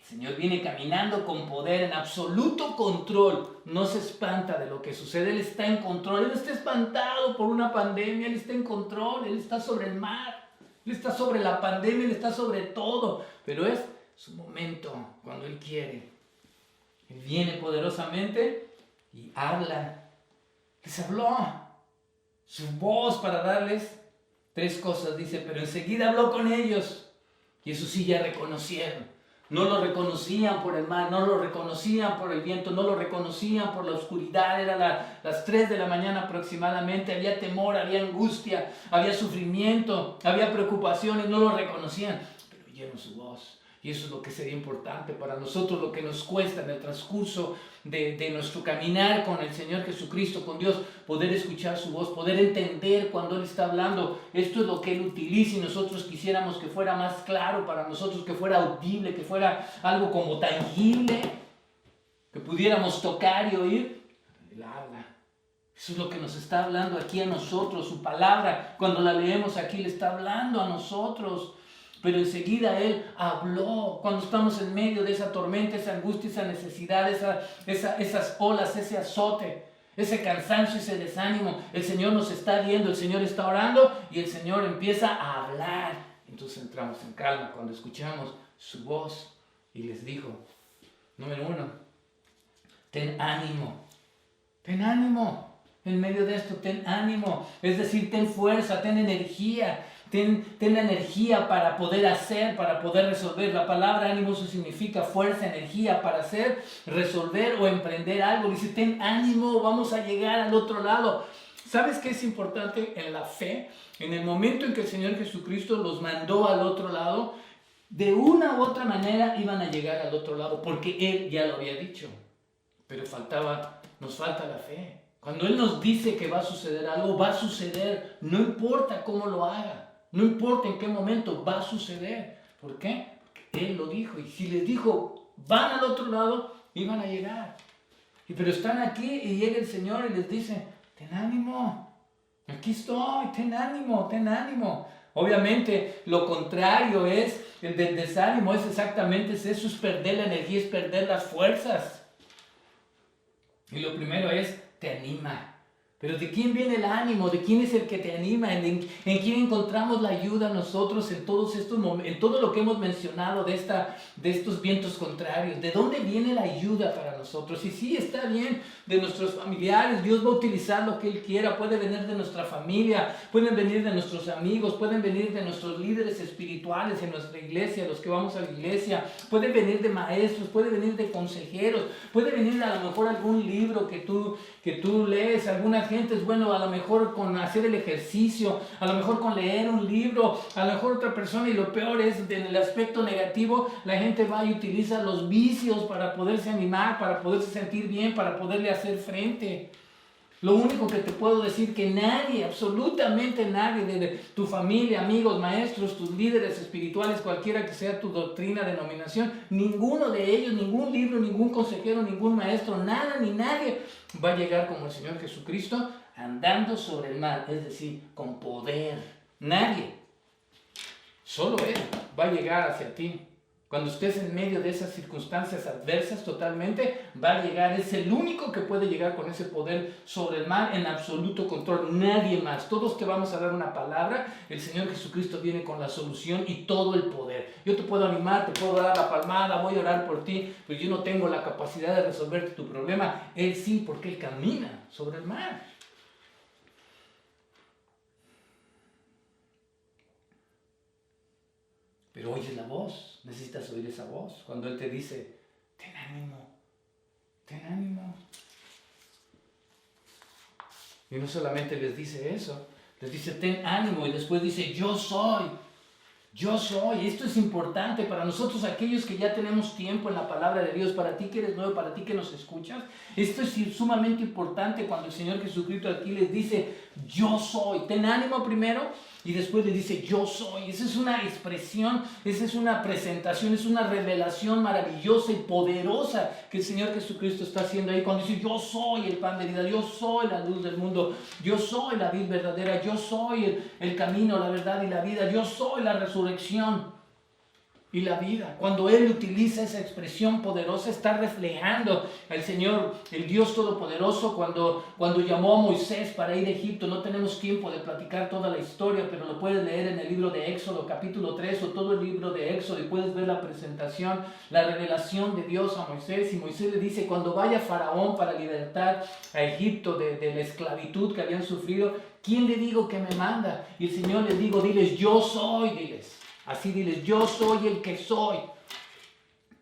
Señor viene caminando con poder, en absoluto control, no se espanta de lo que sucede, Él está en control, Él no está espantado por una pandemia, Él está en control, Él está sobre el mar. Él está sobre la pandemia, Él está sobre todo, pero es su momento cuando Él quiere. Él viene poderosamente y habla. Les habló su voz para darles 3 cosas, dice, pero enseguida habló con ellos y eso sí ya reconocieron. No lo reconocían por el mar, no lo reconocían por el viento, no lo reconocían por la oscuridad. Era las 3 de la mañana aproximadamente, había temor, había angustia, había sufrimiento, había preocupaciones, no lo reconocían, pero oyeron su voz. Y eso es lo que sería importante para nosotros, lo que nos cuesta en el transcurso de nuestro caminar con el Señor Jesucristo, con Dios, poder escuchar su voz, poder entender cuando Él está hablando. Esto es lo que Él utiliza y nosotros quisiéramos que fuera más claro para nosotros, que fuera audible, que fuera algo como tangible, que pudiéramos tocar y oír. Él habla. Eso es lo que nos está hablando aquí a nosotros, su palabra. Cuando la leemos aquí, le está hablando a nosotros. Pero enseguida Él habló, cuando estamos en medio de esa tormenta, esa angustia, esa necesidad, esas olas, ese azote, ese cansancio, ese desánimo. El Señor nos está viendo, el Señor está orando y el Señor empieza a hablar. Entonces entramos en calma cuando escuchamos su voz y les dijo, número 1, ten ánimo, en medio de esto, ten ánimo, es decir, ten fuerza, ten energía. Ten la energía para poder hacer, para poder resolver. La palabra ánimo eso significa fuerza, energía para hacer, resolver o emprender algo. Dice, ten ánimo, vamos a llegar al otro lado. ¿Sabes qué es importante en la fe? En el momento en que el Señor Jesucristo los mandó al otro lado, de una u otra manera iban a llegar al otro lado, porque Él ya lo había dicho. Pero nos falta la fe. Cuando Él nos dice que va a suceder algo, va a suceder, no importa cómo lo haga. No importa en qué momento va a suceder. ¿Por qué? Porque Él lo dijo. Y si les dijo, van al otro lado, iban a llegar. Pero están aquí y llega el Señor y les dice, ten ánimo. Aquí estoy, ten ánimo, ten ánimo. Obviamente lo contrario es, el del desánimo es exactamente eso, es perder la energía, es perder las fuerzas. Y lo primero es, te anima. Pero ¿de quién viene el ánimo? ¿De quién es el que te anima? ¿En quién encontramos la ayuda nosotros en todos estos momentos, en todo lo que hemos mencionado de estos vientos contrarios? ¿De dónde viene la ayuda para nosotros? Y sí, está bien, de nuestros familiares. Dios va a utilizar lo que Él quiera. Puede venir de nuestra familia, pueden venir de nuestros amigos, pueden venir de nuestros líderes espirituales en nuestra iglesia, los que vamos a la iglesia. Puede venir de maestros, puede venir de consejeros, puede venir a lo mejor algún libro que tú lees, alguna gente es bueno, a lo mejor con hacer el ejercicio, a lo mejor con leer un libro, a lo mejor otra persona, y lo peor es en el aspecto negativo, la gente va y utiliza los vicios para poderse animar, para poderse sentir bien, para poderle hacer frente. Lo único que te puedo decir que nadie, absolutamente nadie de tu familia, amigos, maestros, tus líderes espirituales, cualquiera que sea tu doctrina, denominación, ninguno de ellos, ningún libro, ningún consejero, ningún maestro, nada ni nadie va a llegar como el Señor Jesucristo andando sobre el mar, es decir, con poder. Nadie. Solo Él va a llegar hacia ti. Cuando estés en medio de esas circunstancias adversas totalmente, va a llegar, es el único que puede llegar con ese poder sobre el mar en absoluto control, nadie más. Todos te vamos a dar una palabra, el Señor Jesucristo viene con la solución y todo el poder. Yo te puedo animar, te puedo dar la palmada, voy a orar por ti, pero yo no tengo la capacidad de resolverte tu problema. Él sí, porque Él camina sobre el mar. Pero oyes la voz, necesitas oír esa voz. Cuando Él te dice, ten ánimo, ten ánimo. Y no solamente les dice eso, les dice, ten ánimo, y después dice, yo soy. Yo soy. Esto es importante para nosotros, aquellos que ya tenemos tiempo en la palabra de Dios, para ti que eres nuevo, para ti que nos escuchas. Esto es sumamente importante cuando el Señor Jesucristo aquí les dice, yo soy. Ten ánimo primero y después le dice, yo soy. Esa es una expresión, esa es una presentación, es una revelación maravillosa y poderosa que el Señor Jesucristo está haciendo ahí cuando dice, yo soy el pan de vida, yo soy la luz del mundo, yo soy la vid verdadera, yo soy el camino, la verdad y la vida, yo soy la resurrección y la vida. Cuando Él utiliza esa expresión poderosa, está reflejando al Señor, el Dios Todopoderoso. Cuando llamó a Moisés para ir a Egipto, no tenemos tiempo de platicar toda la historia, pero lo puedes leer en el libro de Éxodo, capítulo 3, o todo el libro de Éxodo, y puedes ver la presentación, la revelación de Dios a Moisés. Y Moisés le dice, cuando vaya Faraón para libertar a Egipto de la esclavitud que habían sufrido, ¿quién le digo que me manda? Y el Señor les digo, diles, yo soy, diles. Así diles, yo soy el que soy.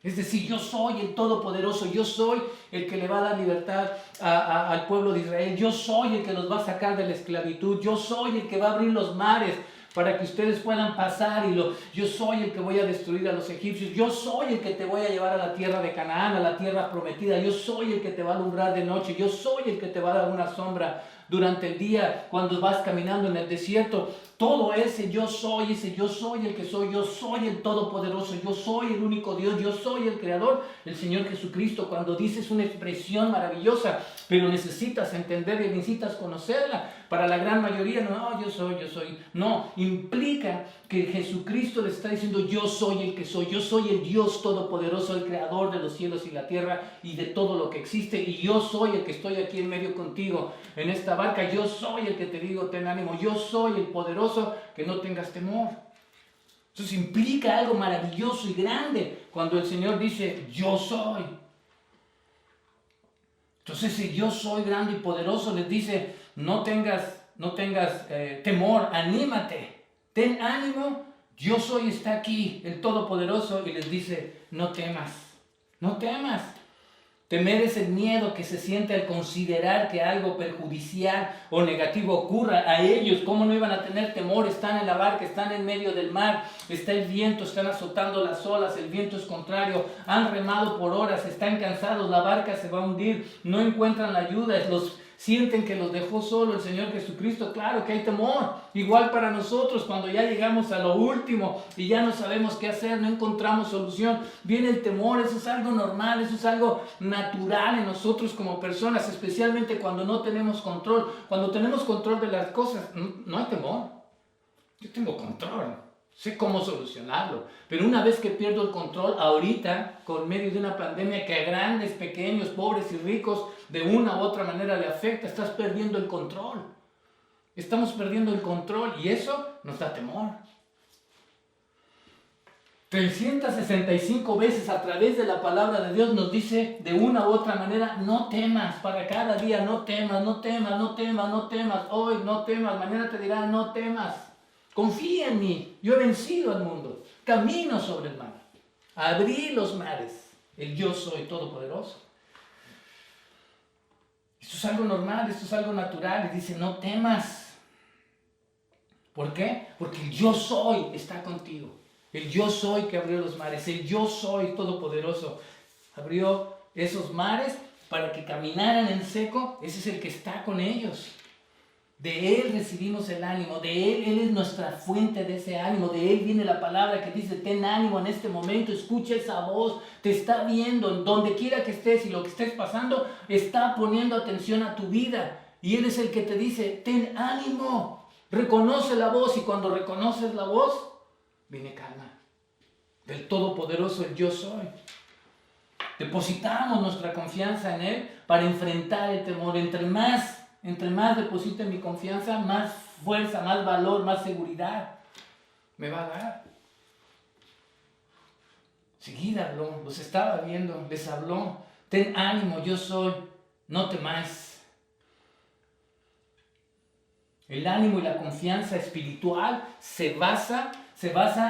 Es decir, yo soy el Todopoderoso, yo soy el que le va a dar libertad al pueblo de Israel, yo soy el que los va a sacar de la esclavitud, yo soy el que va a abrir los mares para que ustedes puedan pasar, yo soy el que voy a destruir a los egipcios, yo soy el que te voy a llevar a la tierra de Canaán, a la tierra prometida, yo soy el que te va a alumbrar de noche, yo soy el que te va a dar una sombra durante el día cuando vas caminando en el desierto. Todo ese yo soy el que soy, yo soy el Todopoderoso, yo soy el único Dios, yo soy el Creador, el Señor Jesucristo. Cuando dices una expresión maravillosa, pero necesitas entenderla y necesitas conocerla. Para la gran mayoría, no, yo soy. No, implica que Jesucristo le está diciendo, yo soy el que soy, yo soy el Dios Todopoderoso, el Creador de los cielos y la tierra y de todo lo que existe. Y yo soy el que estoy aquí en medio contigo en esta barca, yo soy el que te digo, ten ánimo, yo soy el poderoso, que no tengas temor. Entonces implica algo maravilloso y grande cuando el Señor dice, yo soy. Entonces si yo soy grande y poderoso, les dice, no tengas temor, anímate, ten ánimo, yo soy, está aquí, el Todopoderoso, y les dice, no temas. Temer es el miedo que se siente al considerar que algo perjudicial o negativo ocurra a ellos. ¿Cómo no iban a tener temor? Están en la barca, están en medio del mar, está el viento, están azotando las olas, el viento es contrario, han remado por horas, están cansados, la barca se va a hundir, no encuentran la ayuda, sienten que los dejó solo el Señor Jesucristo. Claro que hay temor, igual para nosotros cuando ya llegamos a lo último y ya no sabemos qué hacer, no encontramos solución, viene el temor. Eso es algo normal, eso es algo natural en nosotros como personas, especialmente cuando no tenemos control. Cuando tenemos control de las cosas, no hay temor. Yo tengo control, sé cómo solucionarlo, pero una vez que pierdo el control, ahorita, con medio de una pandemia que a grandes, pequeños, pobres y ricos, de una u otra manera le afecta, estás perdiendo el control. Estamos perdiendo el control y eso nos da temor. 365 veces a través de la palabra de Dios nos dice de una u otra manera, no temas, para cada día, no temas, hoy no temas, mañana te dirá, no temas. Confía en mí, yo he vencido al mundo, camino sobre el mar, abrí los mares, el yo soy todopoderoso. Esto es algo normal, esto es algo natural, y dice, no temas. ¿Por qué? Porque el yo soy está contigo, el yo soy que abrió los mares, el yo soy todopoderoso, abrió esos mares para que caminaran en seco, ese es el que está con ellos. De Él recibimos el ánimo, de Él es nuestra fuente de ese ánimo, de Él viene la palabra que dice, ten ánimo en este momento, escucha esa voz, te está viendo, donde quiera que estés y lo que estés pasando, está poniendo atención a tu vida. Y Él es el que te dice, ten ánimo, reconoce la voz, y cuando reconoces la voz, viene calma. Del Todopoderoso el yo soy. Depositamos nuestra confianza en Él para enfrentar el temor. Entre más deposite mi confianza, más fuerza, más valor, más seguridad me va a dar. Seguida habló, los estaba viendo, les habló. Ten ánimo, yo soy, no temáis. El ánimo y la confianza espiritual se basa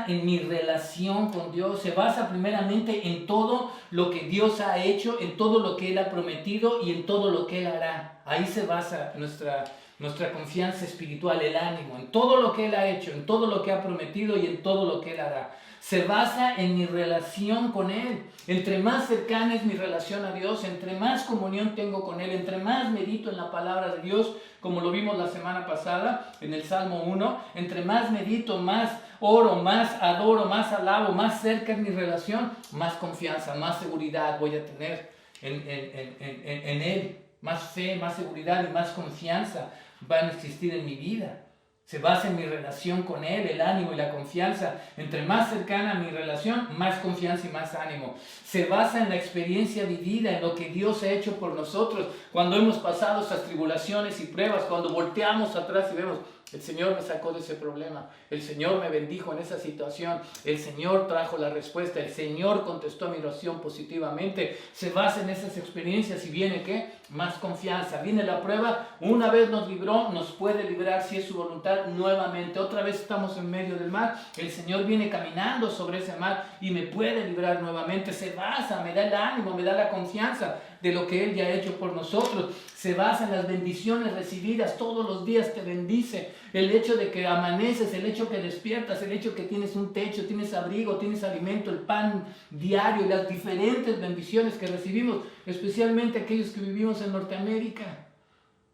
en mi relación con Dios, se basa primeramente en todo lo que Dios ha hecho, en todo lo que Él ha prometido y en todo lo que Él hará. Ahí se basa nuestra nuestra confianza espiritual, el ánimo, en todo lo que Él ha hecho, en todo lo que ha prometido y en todo lo que Él hará. Se basa en mi relación con Él. Entre más cercana es mi relación a Dios, entre más comunión tengo con Él, entre más medito en la palabra de Dios, como lo vimos la semana pasada en el Salmo 1, entre más medito, más oro, más adoro, más alabo, más cerca es mi relación, más confianza, más seguridad voy a tener en Él. Más fe, más seguridad y más confianza van a existir en mi vida. Se basa en mi relación con Él, el ánimo y la confianza. Entre más cercana mi relación, más confianza y más ánimo. Se basa en la experiencia vivida, en lo que Dios ha hecho por nosotros. Cuando hemos pasado esas tribulaciones y pruebas, cuando volteamos atrás y vemos, el Señor me sacó de ese problema, el Señor me bendijo en esa situación, el Señor trajo la respuesta, el Señor contestó a mi oración positivamente. Se basa en esas experiencias y viene ¿qué? Más confianza. Viene la prueba, una vez nos libró, nos puede librar si es su voluntad nuevamente. Otra vez estamos en medio del mar, el Señor viene caminando sobre ese mar y me puede librar nuevamente. Se basa, me da el ánimo, me da la confianza de lo que Él ya ha hecho por nosotros. Se basa en las bendiciones recibidas, todos los días te bendice. El hecho de que amaneces, el hecho que despiertas, el hecho que tienes un techo, tienes abrigo, tienes alimento, el pan diario y las diferentes bendiciones que recibimos, especialmente aquellos que vivimos en Norteamérica.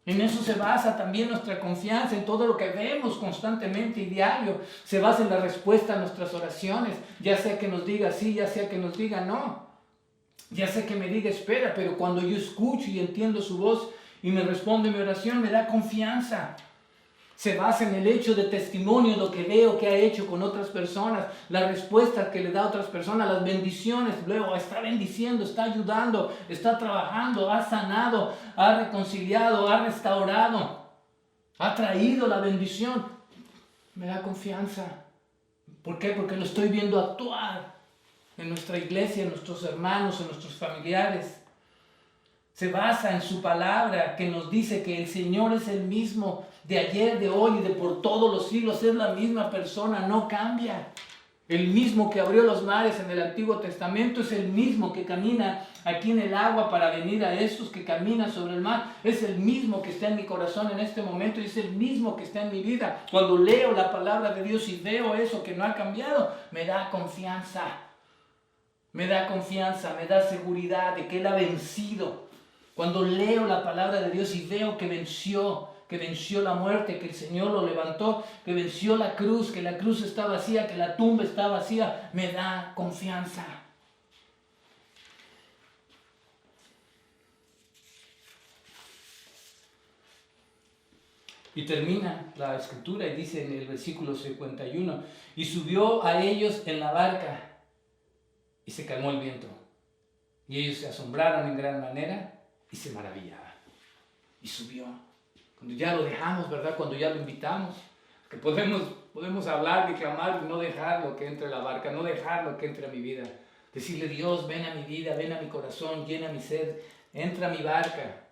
En eso se basa también nuestra confianza, en todo lo que vemos constantemente y diario. Se basa en la respuesta a nuestras oraciones, ya sea que nos diga sí, ya sea que nos diga no. Ya sea que me diga espera, pero cuando yo escucho y entiendo su voz y me responde mi oración, me da confianza. Se basa en el hecho de testimonio, lo que veo que ha hecho con otras personas, la respuesta que le da a otras personas, las bendiciones. Luego está bendiciendo, está ayudando, está trabajando, ha sanado, ha reconciliado, ha restaurado, ha traído la bendición. Me da confianza. ¿Por qué? Porque lo estoy viendo actuar en nuestra iglesia, en nuestros hermanos, en nuestros familiares. Se basa en su palabra que nos dice que el Señor es el mismo de ayer, de hoy y de por todos los siglos. Es la misma persona, no cambia. El mismo que abrió los mares en el Antiguo Testamento es el mismo que camina aquí en el agua para venir a estos que caminan sobre el mar. Es el mismo que está en mi corazón en este momento y es el mismo que está en mi vida. Cuando leo la palabra de Dios y veo eso que no ha cambiado, me da confianza. Me da confianza, me da seguridad de que Él ha vencido. Cuando leo la palabra de Dios y veo que venció la muerte, que el Señor lo levantó, que venció la cruz, que la cruz está vacía, que la tumba está vacía, me da confianza. Y termina la escritura y dice en el versículo 51, y subió a ellos en la barca y se calmó el viento. Y ellos se asombraron en gran manera y se maravillaban. Y subió. Cuando ya lo dejamos, ¿verdad? Cuando ya lo invitamos, que podemos hablar y clamar y no dejarlo que entre a la barca, no dejarlo que entre a mi vida. Decirle, Dios, ven a mi vida, ven a mi corazón, llena mi ser, entra a mi barca.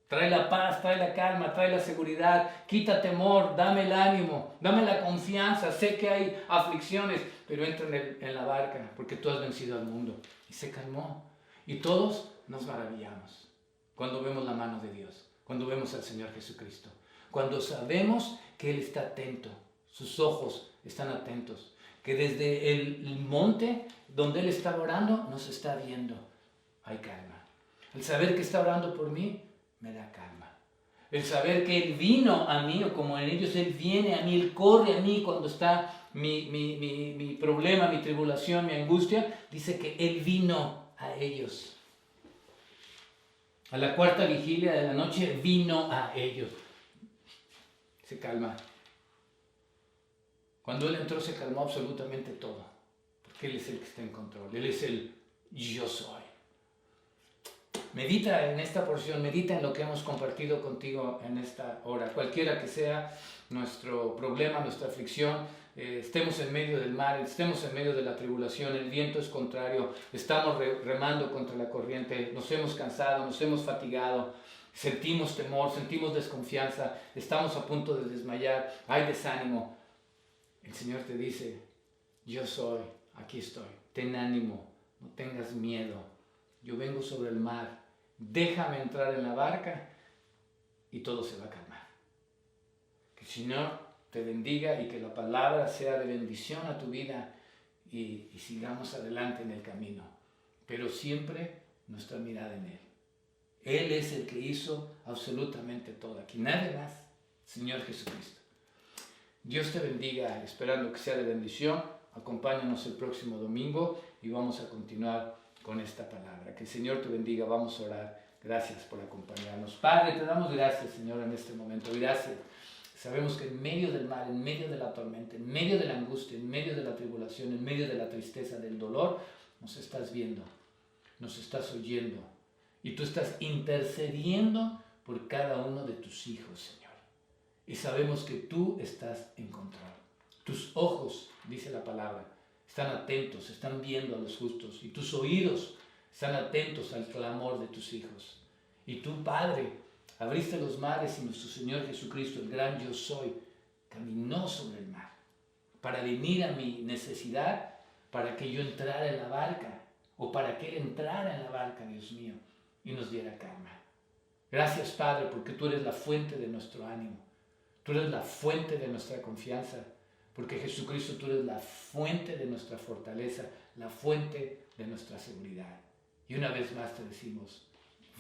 Trae la paz, trae la calma, trae la seguridad, quita temor, dame el ánimo, dame la confianza. Sé que hay aflicciones, pero entra en la barca porque tú has vencido al mundo. Y se calmó. Y todos nos maravillamos cuando vemos la mano de Dios, cuando vemos al Señor Jesucristo, cuando sabemos que Él está atento, sus ojos están atentos, que desde el monte donde Él está orando nos está viendo. Hay calma. El saber que está orando por mí me da calma. El saber que Él vino a mí, o como en ellos Él viene a mí, Él corre a mí cuando está mi problema, mi tribulación, mi angustia, dice que Él vino a ellos. A la cuarta vigilia de la noche vino a ellos. Se calma. Cuando Él entró se calmó absolutamente todo, porque Él es el que está en control. Él es el yo soy. Medita en esta porción, medita en lo que hemos compartido contigo en esta hora. Cualquiera que sea nuestro problema, nuestra aflicción, estemos en medio del mar, estemos en medio de la tribulación, el viento es contrario, estamos remando contra la corriente, nos hemos cansado, nos hemos fatigado, sentimos temor, sentimos desconfianza, estamos a punto de desmayar, hay desánimo. El Señor te dice, yo soy, aquí estoy, ten ánimo, no tengas miedo, yo vengo sobre el mar, déjame entrar en la barca y todo se va a calmar. Que el Señor te bendiga y que la palabra sea de bendición a tu vida y sigamos adelante en el camino. Pero siempre nuestra mirada en Él. Él es el que hizo absolutamente todo aquí, nadie más, Señor Jesucristo. Dios te bendiga, esperando que sea de bendición. Acompáñanos el próximo domingo y vamos a continuar con esta palabra. Que el Señor te bendiga, vamos a orar. Gracias por acompañarnos. Padre, te damos gracias, Señor, en este momento. Gracias. Sabemos que en medio del mal, en medio de la tormenta, en medio de la angustia, en medio de la tribulación, en medio de la tristeza, del dolor, nos estás viendo, nos estás oyendo y tú estás intercediendo por cada uno de tus hijos, Señor. Y sabemos que tú estás en control. Tus ojos, dice la palabra, están atentos, están viendo a los justos y tus oídos están atentos al clamor de tus hijos. Y tú, Padre, abriste los mares y nuestro Señor Jesucristo, el gran yo soy, caminó sobre el mar para venir a mi necesidad, para que yo entrara en la barca o para que Él entrara en la barca, Dios mío, y nos diera calma. Gracias, Padre, porque tú eres la fuente de nuestro ánimo, tú eres la fuente de nuestra confianza, porque Jesucristo, tú eres la fuente de nuestra fortaleza, la fuente de nuestra seguridad. Y una vez más te decimos,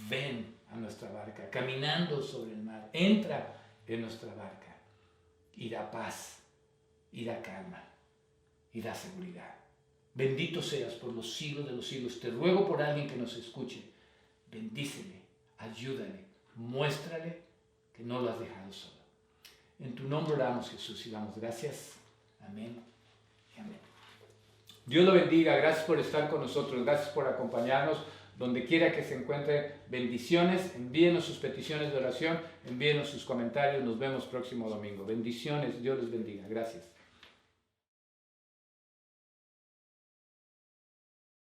ven a nuestra barca, caminando sobre el mar, entra en nuestra barca y da paz, y da calma, y da seguridad. Bendito seas por los siglos de los siglos. Te ruego por alguien que nos escuche, bendícele, ayúdale, muéstrale que no lo has dejado solo. En tu nombre oramos, Jesús, y damos gracias. Amén y amén. Dios lo bendiga. Gracias por estar con nosotros. Gracias por acompañarnos. Donde quiera que se encuentre, bendiciones. Envíenos sus peticiones de oración. Envíenos sus comentarios. Nos vemos próximo domingo. Bendiciones. Dios les bendiga. Gracias.